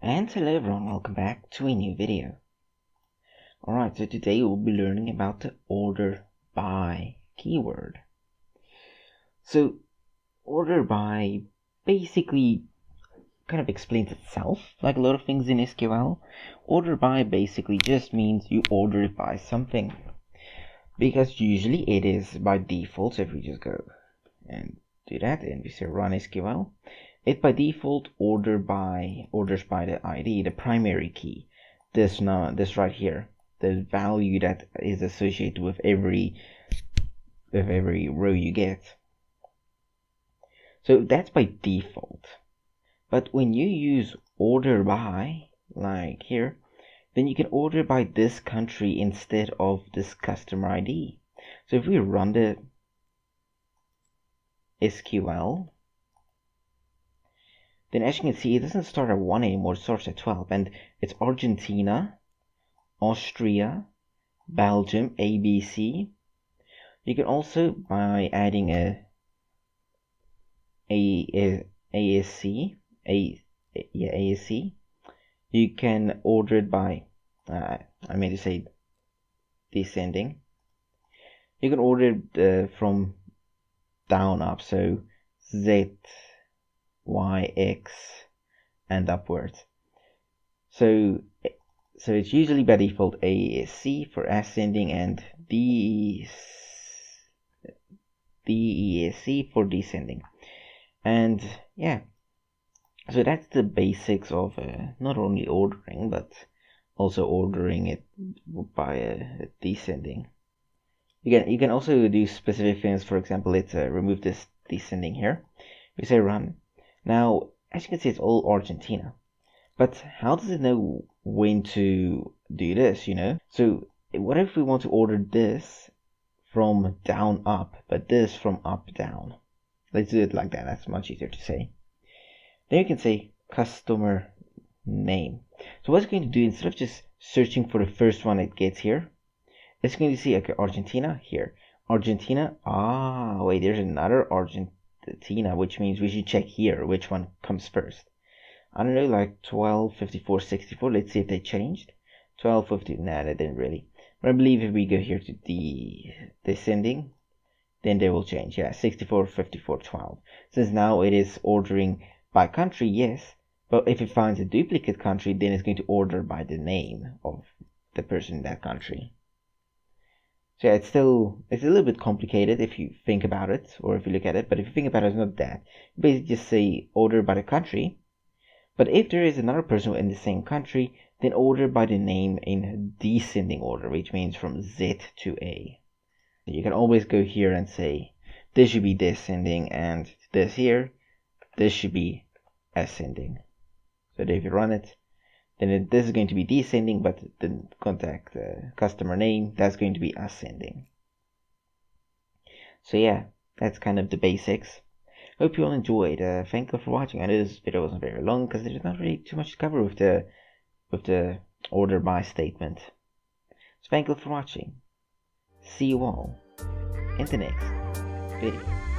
And hello everyone, welcome back to a new video. Alright, so today we'll be learning about the order by keyword. So order by basically kind of explains itself, like a lot of things in SQL. Order by basically just means you order by something, because usually it is by default. So if we just go and do that and we say run SQL, it by default orders by the ID, the primary key. This right here, the value that is associated with every row you get. So that's by default. But when you use order by, like here, then you can order by this country instead of this customer ID. So if we run the SQL, then as you can see, it doesn't start at 1 anymore, it starts at 12. And it's Argentina, Austria, Belgium, ABC. You can also, by adding ASC, you can order it by, I meant to say descending. You can order it from down up, so Z, Y, X, and upwards. So it's usually by default ASC for ascending and DESC for descending. And yeah, so that's the basics of not only ordering, but also ordering it by descending. You can also do specific things. For example, let's remove this descending here. We say run. Now, as you can see, it's all Argentina. But how does it know when to do this, So what if we want to order this from down up, but this from up down? Let's do it like that. That's much easier to say. Then you can say customer name. So what it's going to do, instead of just searching for the first one it gets here, it's going to see, okay, Argentina here. Argentina, wait, there's another Argentina, which means we should check here which one comes first. I don't know, like 12, 54, 64. Let's see if they changed. 12, 50, nah, they didn't really. But I believe if we go here to the descending, then they will change. Yeah, 64, 54, 12. Since now it is ordering by country, yes. But if it finds a duplicate country, then it's going to order by the name of the person in that country. So yeah, it's a little bit complicated if you think about it, or if you look at it. But if you think about it, it's not that. You basically just say order by the country. But if there is another person in the same country, then order by the name in descending order, which means from Z to A. You can always go here and say, this should be descending, and this here, this should be ascending. So if you run it, then this is going to be descending, but the contact customer name, that's going to be ascending. So yeah, that's kind of the basics. Hope you all enjoyed. Thank you for watching. I know this video wasn't very long because there's not really too much to cover with the order by statement. So thank you for watching. See you all in the next video.